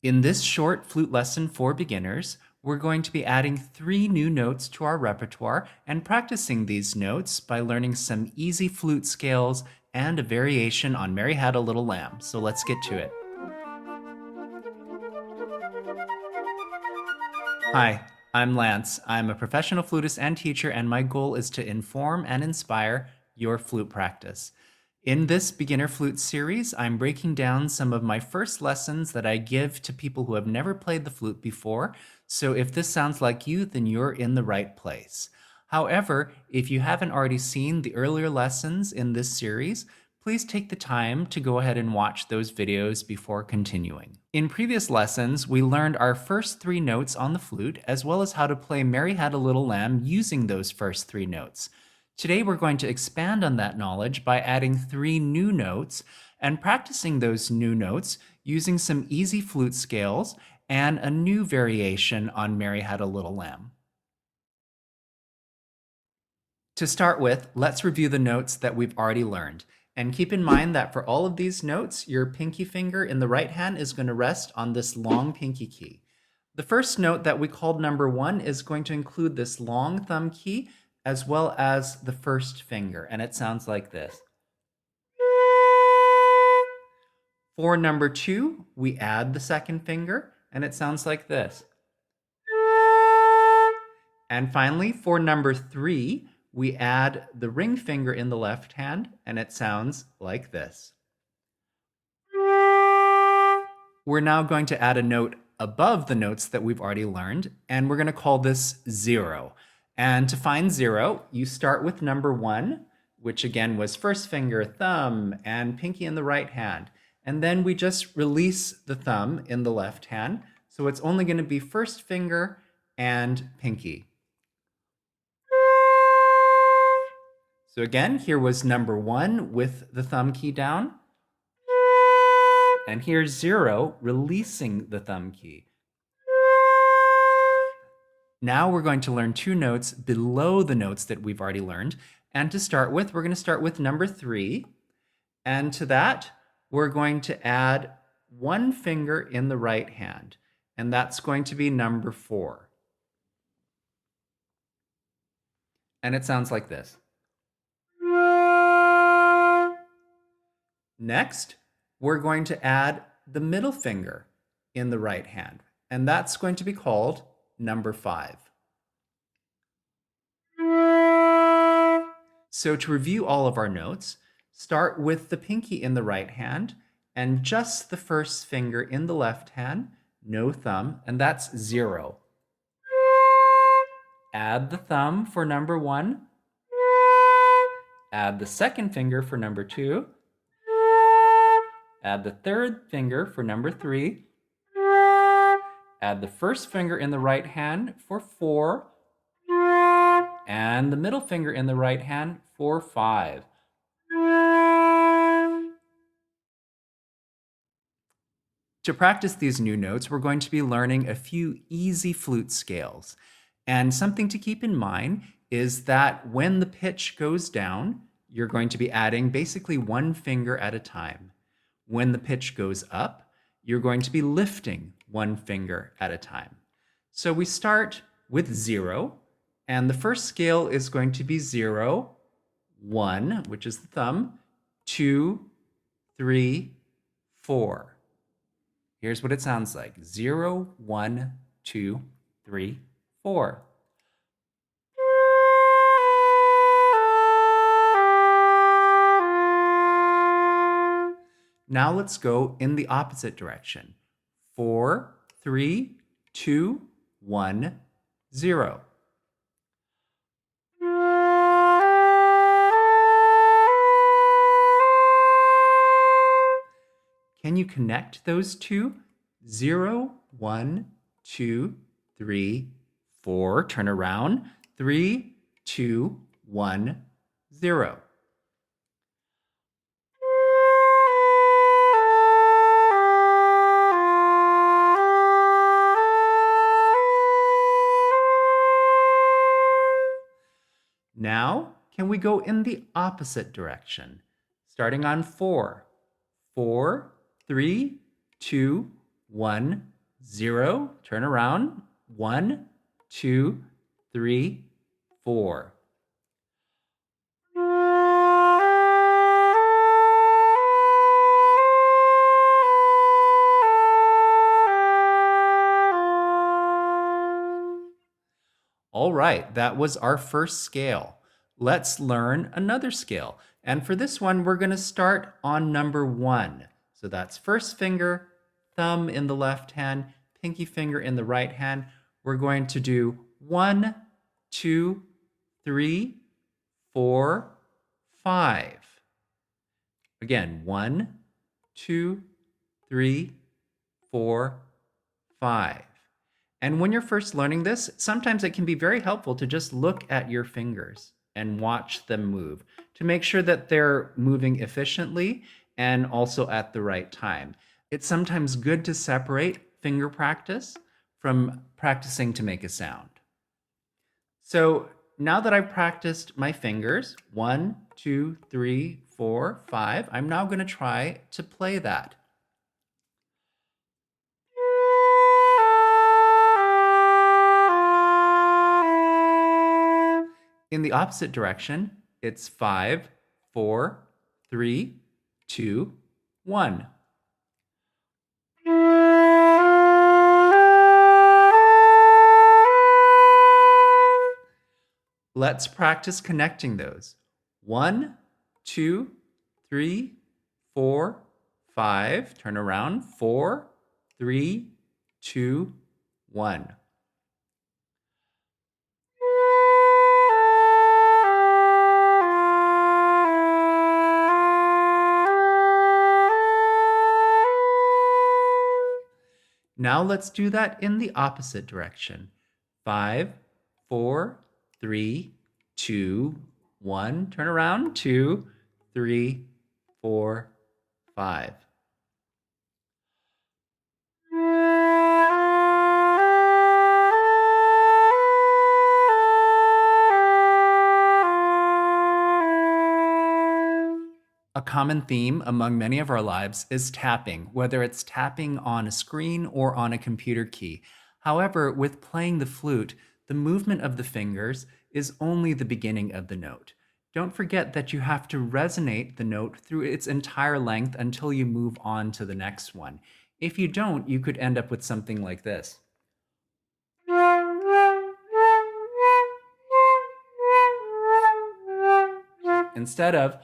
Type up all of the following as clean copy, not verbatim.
In this short flute lesson for beginners, we're going to be adding 3 new notes to our repertoire and practicing these notes by learning some easy flute scales and a variation on Mary Had a Little Lamb. So let's get to it. Hi, I'm Lance. I'm a professional flutist and teacher, and my goal is to inform and inspire your flute practice. In this beginner flute series, I'm breaking down some of my first lessons that I give to people who have never played the flute before. So if this sounds like you, then you're in the right place. However, if you haven't already seen the earlier lessons in this series, please take the time to go ahead and watch those videos before continuing. In previous lessons, we learned our first 3 notes on the flute, as well as how to play Mary Had a Little Lamb using those first 3 notes. Today we're going to expand on that knowledge by adding 3 new notes and practicing those new notes using some easy flute scales and a new variation on Mary Had a Little Lamb. To start with, let's review the notes that we've already learned. And keep in mind that for all of these notes, your pinky finger in the right hand is going to rest on this long pinky key. The first note that we called number 1 is going to include this long thumb key as well as the first finger, and it sounds like this. For number 2, we add the second finger, and it sounds like this. And finally, for number 3, we add the ring finger in the left hand, and it sounds like this. We're now going to add a note above the notes that we've already learned, and we're going to call this 0. And to find 0, you start with number 1, which again was first finger, thumb, and pinky in the right hand. And then we just release the thumb in the left hand, so it's only going to be first finger and pinky. So again, here was number 1 with the thumb key down. And here's 0, releasing the thumb key. Now we're going to learn 2 notes below the notes that we've already learned. And to start with, we're going to start with number 3. And to that, we're going to add 1 finger in the right hand. And that's going to be number 4. And it sounds like this. Next, we're going to add the middle finger in the right hand, and that's going to be called number 5. So to review all of our notes, start with the pinky in the right hand and just the first finger in the left hand, no thumb, and that's 0. Add the thumb for number 1. Add the second finger for number 2. Add the third finger for number 3. Add the first finger in the right hand for 4. And the middle finger in the right hand for 5. To practice these new notes, we're going to be learning a few easy flute scales. And something to keep in mind is that when the pitch goes down, you're going to be adding basically 1 finger at a time. When the pitch goes up, you're going to be lifting 1 finger at a time. So we start with 0, and the first scale is going to be 0, 1, which is the thumb, 2, 3, 4. Here's what it sounds like. 0, 1, 2, 3, 4. Now let's go in the opposite direction. 4, 3, 2, 1, 0. Can you connect those two? 0, 1, 2, 3, 4. Turn around. 3, 2, 1, 0. Now, can we go in the opposite direction? Starting on 4. 4, 3, 2, 1, 0. Turn around. 1, 2, 3, 4. All right, that was our first scale. Let's learn another scale. And for this one, we're going to start on number 1. So that's first finger, thumb in the left hand, pinky finger in the right hand. We're going to do 1, 2, 3, 4, 5. Again, 1, 2, 3, 4, 5. And when you're first learning this, sometimes it can be very helpful to just look at your fingers and watch them move to make sure that they're moving efficiently and also at the right time. It's sometimes good to separate finger practice from practicing to make a sound. So now that I've practiced my fingers, 1, 2, 3, 4, 5, I'm now going to try to play that. In the opposite direction, it's 5, 4, 3, 2, 1. Let's practice connecting those. 1, 2, 3, 4, 5. Turn around. 4, 3, 2, 1. Now let's do that in the opposite direction. 5, 4, 3, 2, 1. Turn around. 2, 3, 4, 5. A common theme among many of our lives is tapping, whether it's tapping on a screen or on a computer key. However, with playing the flute, the movement of the fingers is only the beginning of the note. Don't forget that you have to resonate the note through its entire length until you move on to the next one. If you don't, you could end up with something like this. Instead of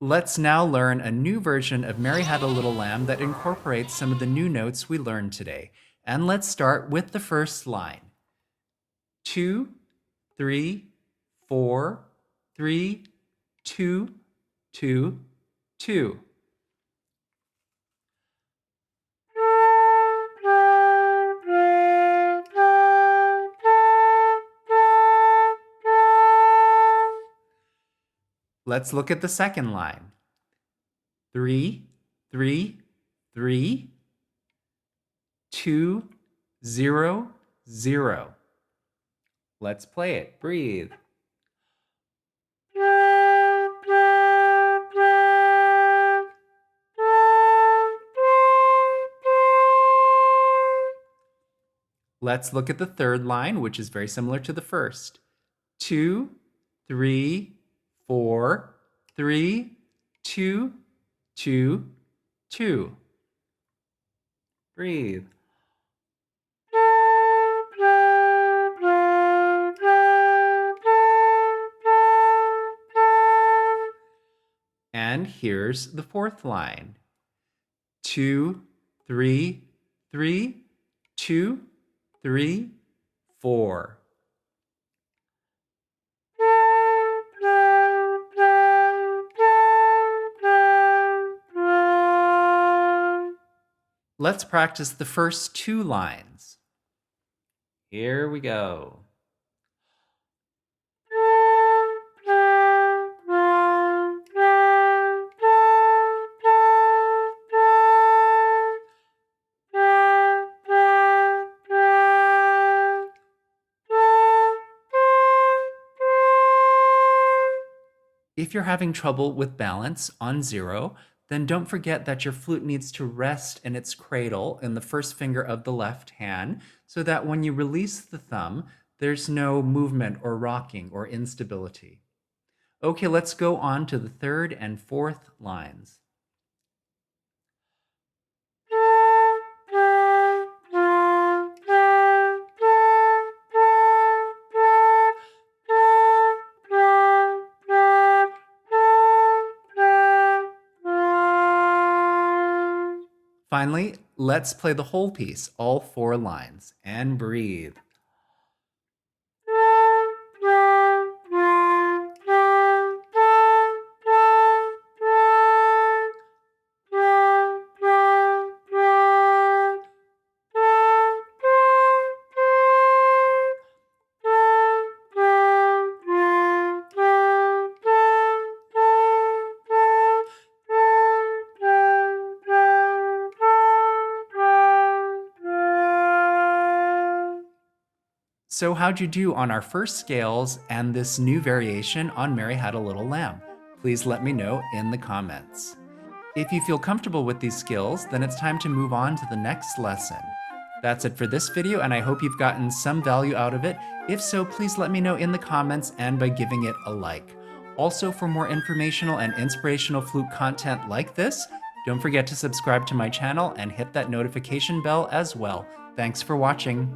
Let's now learn a new version of Mary Had a Little Lamb that incorporates some of the new notes we learned today. And let's start with the first line. 2, 3, 4, 3, 2, 2, 2. Let's look at the second line. 3, 3, 3, 2, 0, 0. Let's play it. Breathe. Let's look at the third line, which is very similar to the first. 2, 3, 4, 3, 2, 2, 2. Breathe. And here's the fourth line. 2, 3, 3, 2, 3, 4. Let's practice the first two lines. Here we go. If you're having trouble with balance on 0, then don't forget that your flute needs to rest in its cradle in the first finger of the left hand so that when you release the thumb, there's no movement or rocking or instability. Okay, let's go on to the third and fourth lines. Finally, let's play the whole piece, all 4 lines, and breathe. So how'd you do on our first scales and this new variation on Mary Had a Little Lamb? Please let me know in the comments. If you feel comfortable with these skills, then it's time to move on to the next lesson. That's it for this video, and I hope you've gotten some value out of it. If so, please let me know in the comments and by giving it a like. Also, for more informational and inspirational flute content like this, don't forget to subscribe to my channel and hit that notification bell as well. Thanks for watching.